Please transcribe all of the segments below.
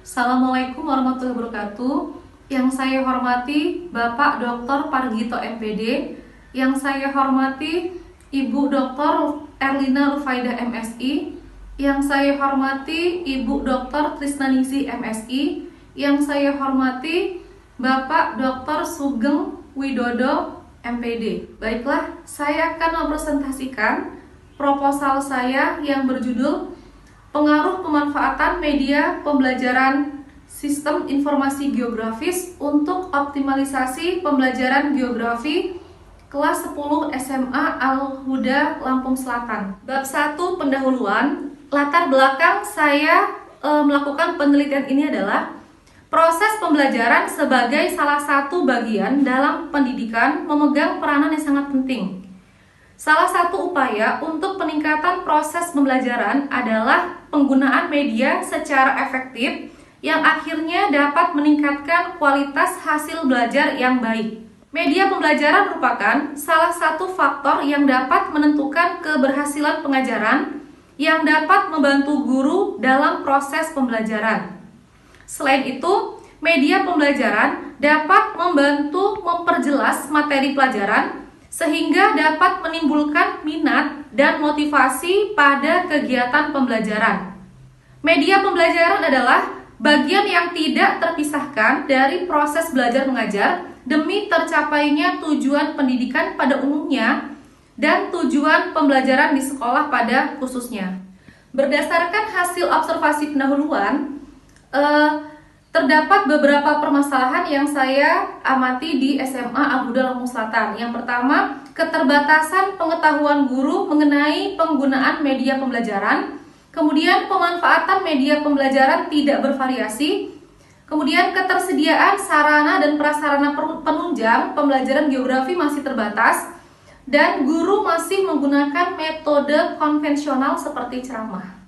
Assalamualaikum warahmatullahi wabarakatuh. Yang saya hormati Bapak Dr. Pargito MPD, yang saya hormati Ibu Dr. Erlina Rufaidah MSI, yang saya hormati Ibu Dr. Trisnaningsih MSI, yang saya hormati Bapak Dr. Sugeng Widodo MPD. Baiklah, saya akan mempresentasikan proposal saya yang berjudul Pengaruh pemanfaatan media pembelajaran sistem informasi geografis untuk optimalisasi pembelajaran geografi kelas 10 SMA Al-Huda Lampung Selatan. Bab 1 pendahuluan. Latar belakang saya melakukan penelitian ini adalah proses pembelajaran sebagai salah satu bagian dalam pendidikan memegang peranan yang sangat penting. Salah satu upaya untuk peningkatan proses pembelajaran adalah penggunaan media secara efektif yang akhirnya dapat meningkatkan kualitas hasil belajar yang baik. Media pembelajaran merupakan salah satu faktor yang dapat menentukan keberhasilan pengajaran yang dapat membantu guru dalam proses pembelajaran. Selain itu, media pembelajaran dapat membantu memperjelas materi pelajaran sehingga dapat menimbulkan minat dan motivasi pada kegiatan pembelajaran. Media pembelajaran adalah bagian yang tidak terpisahkan dari proses belajar mengajar demi tercapainya tujuan pendidikan pada umumnya dan tujuan pembelajaran di sekolah pada khususnya. Berdasarkan hasil observasi pendahuluan, terdapat beberapa permasalahan yang saya amati di SMA Al-Huda Lampung Selatan. Yang pertama, keterbatasan pengetahuan guru mengenai penggunaan media pembelajaran. Kemudian, pemanfaatan media pembelajaran tidak bervariasi. Kemudian, ketersediaan sarana dan prasarana penunjang pembelajaran geografi masih terbatas. Dan guru masih menggunakan metode konvensional seperti ceramah.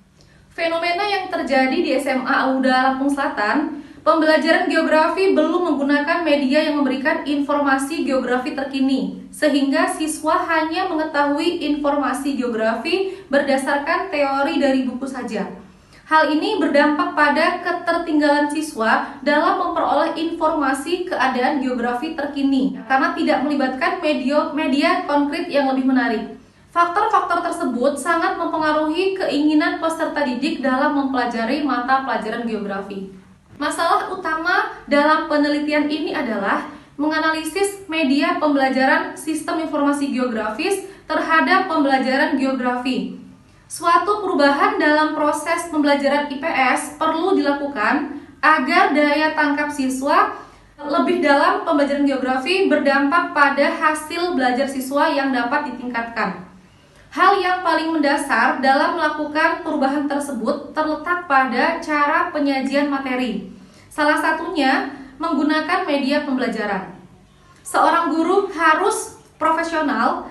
Fenomena yang terjadi di SMA Al-Huda Lampung Selatan, pembelajaran geografi belum menggunakan media yang memberikan informasi geografi terkini, sehingga siswa hanya mengetahui informasi geografi berdasarkan teori dari buku saja. Hal ini berdampak pada ketertinggalan siswa dalam memperoleh informasi keadaan geografi terkini, karena tidak melibatkan media konkret yang lebih menarik. Faktor-faktor tersebut sangat mempengaruhi keinginan peserta didik dalam mempelajari mata pelajaran geografi. Masalah utama dalam penelitian ini adalah menganalisis media pembelajaran sistem informasi geografis terhadap pembelajaran geografi. Suatu perubahan dalam proses pembelajaran IPS perlu dilakukan agar daya tangkap siswa lebih dalam pembelajaran geografi berdampak pada hasil belajar siswa yang dapat ditingkatkan. Hal yang paling mendasar dalam melakukan perubahan tersebut terletak pada cara penyajian materi. Salah satunya menggunakan media pembelajaran. Seorang guru harus profesional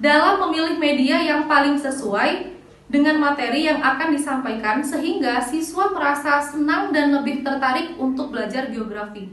dalam memilih media yang paling sesuai dengan materi yang akan disampaikan sehingga siswa merasa senang dan lebih tertarik untuk belajar geografi.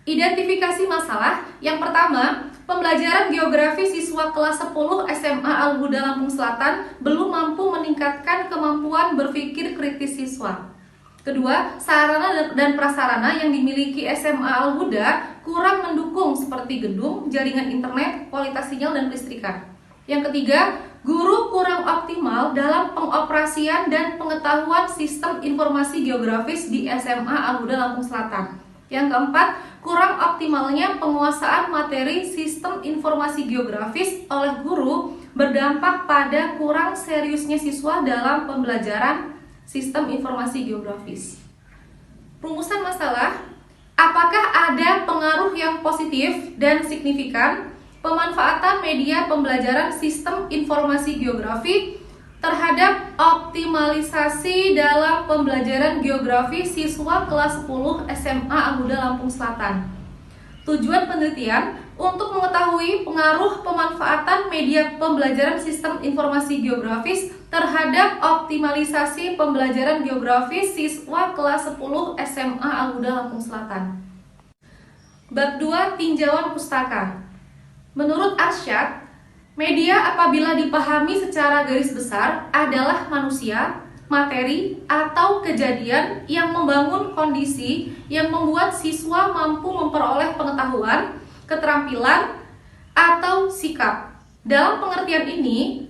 Identifikasi masalah. Yang pertama, pembelajaran geografi siswa kelas 10 SMA Al-Huda Lampung Selatan belum mampu meningkatkan kemampuan berpikir kritis siswa. Kedua, sarana dan prasarana yang dimiliki SMA Al-Huda kurang mendukung seperti gedung, jaringan internet, kualitas sinyal, dan listrikan. Yang ketiga, guru kurang optimal dalam pengoperasian dan pengetahuan sistem informasi geografis di SMA Al-Huda Lampung Selatan. Yang keempat, kurang optimalnya penguasaan materi sistem informasi geografis oleh guru berdampak pada kurang seriusnya siswa dalam pembelajaran sistem informasi geografis. Rumusan masalah, apakah ada pengaruh yang positif dan signifikan pemanfaatan media pembelajaran sistem informasi geografi terhadap optimalisasi dalam pembelajaran geografi siswa kelas 10 SMA Al-Huda Lampung Selatan? Tujuan penelitian untuk mengetahui pengaruh pemanfaatan media pembelajaran sistem informasi geografis terhadap optimalisasi pembelajaran geografi siswa kelas 10 SMA Al-Huda Lampung Selatan. Bab 2, tinjauan pustaka. Menurut Arsyad, media apabila dipahami secara garis besar adalah manusia, materi atau kejadian yang membangun kondisi yang membuat siswa mampu memperoleh pengetahuan, keterampilan, atau sikap. Dalam pengertian ini,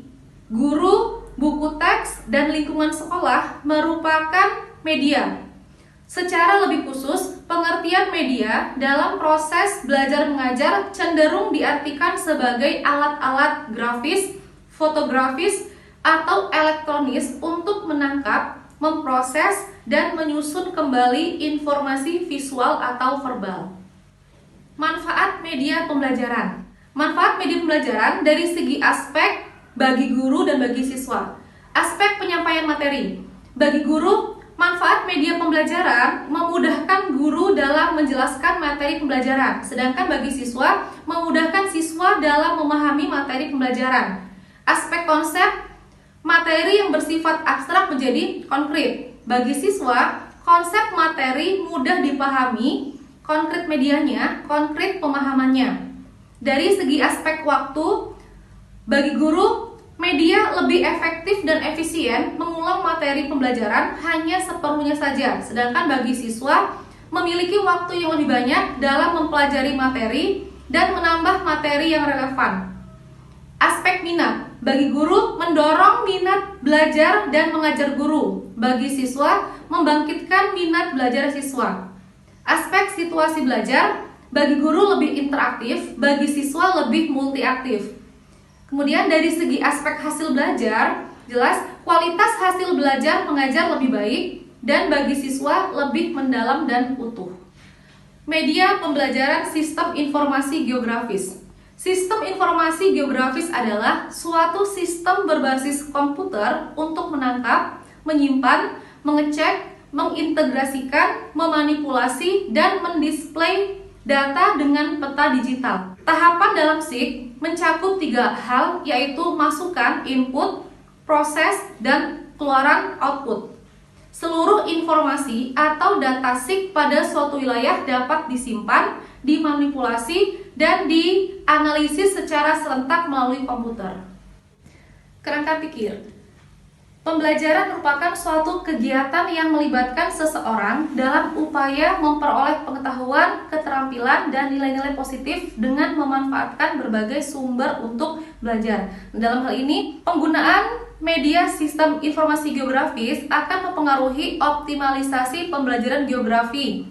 guru, buku teks, dan lingkungan sekolah merupakan media. Secara lebih khusus, pengertian media dalam proses belajar mengajar cenderung diartikan sebagai alat-alat grafis, fotografis, atau elektronis untuk menangkap, memproses, dan menyusun kembali informasi visual atau verbal. Manfaat media pembelajaran. Manfaat media pembelajaran dari segi aspek bagi guru dan bagi siswa. Aspek penyampaian materi. Bagi guru, manfaat media pembelajaran memudahkan guru dalam menjelaskan materi pembelajaran, sedangkan bagi siswa, memudahkan siswa dalam memahami materi pembelajaran. Aspek konsep, materi yang bersifat abstrak menjadi konkret. Bagi siswa, konsep materi mudah dipahami, konkret medianya, konkret pemahamannya. Dari segi aspek waktu, bagi guru, media lebih efektif dan efisien mengulang materi pembelajaran hanya seperlunya saja, sedangkan bagi siswa memiliki waktu yang lebih banyak dalam mempelajari materi dan menambah materi yang relevan. Aspek minat. Bagi guru, mendorong minat belajar dan mengajar guru. Bagi siswa, membangkitkan minat belajar siswa. Aspek situasi belajar. Bagi guru lebih interaktif, bagi siswa lebih multiaktif. Kemudian dari segi aspek hasil belajar, jelas kualitas hasil belajar mengajar lebih baik dan bagi siswa lebih mendalam dan utuh. Media pembelajaran sistem informasi geografis. Sistem informasi geografis adalah suatu sistem berbasis komputer untuk menangkap, menyimpan, mengecek, mengintegrasikan, memanipulasi, dan mendisplay data dengan peta digital. Tahapan dalam SIG mencakup 3 hal, yaitu masukan, input, proses, dan keluaran, output. Seluruh informasi atau data SIG pada suatu wilayah dapat disimpan, dimanipulasi, dan dianalisis secara serentak melalui komputer. Kerangka pikir. Pembelajaran merupakan suatu kegiatan yang melibatkan seseorang dalam upaya memperoleh pengetahuan, keterampilan, dan nilai-nilai positif dengan memanfaatkan berbagai sumber untuk belajar. Dalam hal ini, penggunaan media sistem informasi geografis akan mempengaruhi optimalisasi pembelajaran geografi.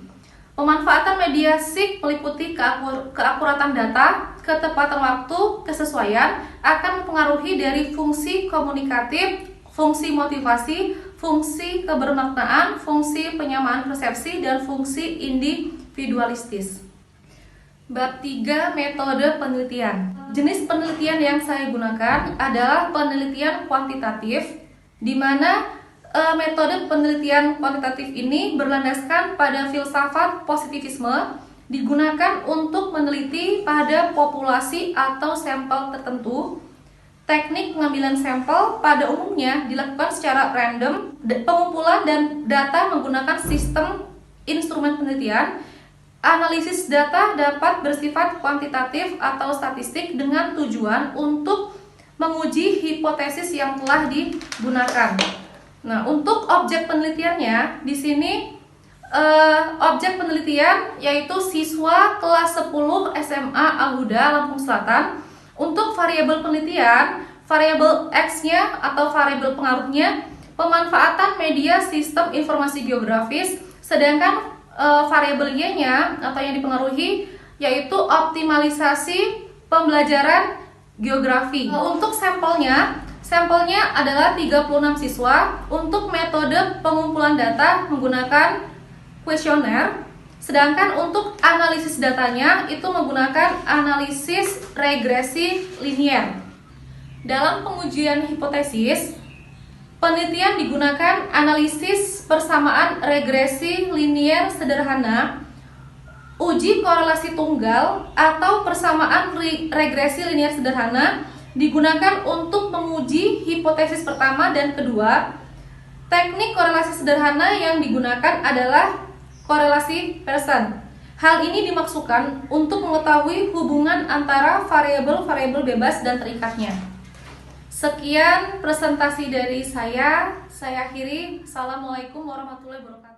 Pemanfaatan media SIG meliputi keakuratan data, ketepatan waktu, kesesuaian, akan mempengaruhi dari fungsi komunikatif, fungsi motivasi, fungsi kebermaknaan, fungsi penyamaan persepsi, dan fungsi individualistis. Bab 3, metode penelitian. Jenis penelitian yang saya gunakan adalah penelitian kuantitatif, di mana metode penelitian kuantitatif ini berlandaskan pada filsafat positivisme, digunakan untuk meneliti pada populasi atau sampel tertentu. Teknik pengambilan sampel pada umumnya dilakukan secara random. Pengumpulan dan data menggunakan sistem instrumen penelitian. Analisis data dapat bersifat kuantitatif atau statistik dengan tujuan untuk menguji hipotesis yang telah digunakan. Nah, untuk objek penelitiannya di sini objek penelitian yaitu siswa kelas 10 SMA Al-Huda Lampung Selatan. Untuk variabel penelitian, variabel X-nya atau variabel pengaruhnya pemanfaatan media sistem informasi geografis, sedangkan variabel Y-nya atau yang dipengaruhi yaitu optimalisasi pembelajaran geografi. Untuk sampelnya adalah 36 siswa. Untuk metode pengumpulan data menggunakan kuesioner. Sedangkan untuk analisis datanya itu menggunakan analisis regresi linier. Dalam pengujian hipotesis, penelitian digunakan analisis persamaan regresi linier sederhana, uji korelasi tunggal, atau persamaan regresi linier sederhana digunakan untuk menguji hipotesis pertama dan kedua. Teknik korelasi sederhana yang digunakan adalah korelasi Pearson. Hal ini dimaksudkan untuk mengetahui hubungan antara variabel-variabel bebas dan terikatnya. Sekian presentasi dari saya. Saya akhiri. Assalamualaikum warahmatullahi wabarakatuh.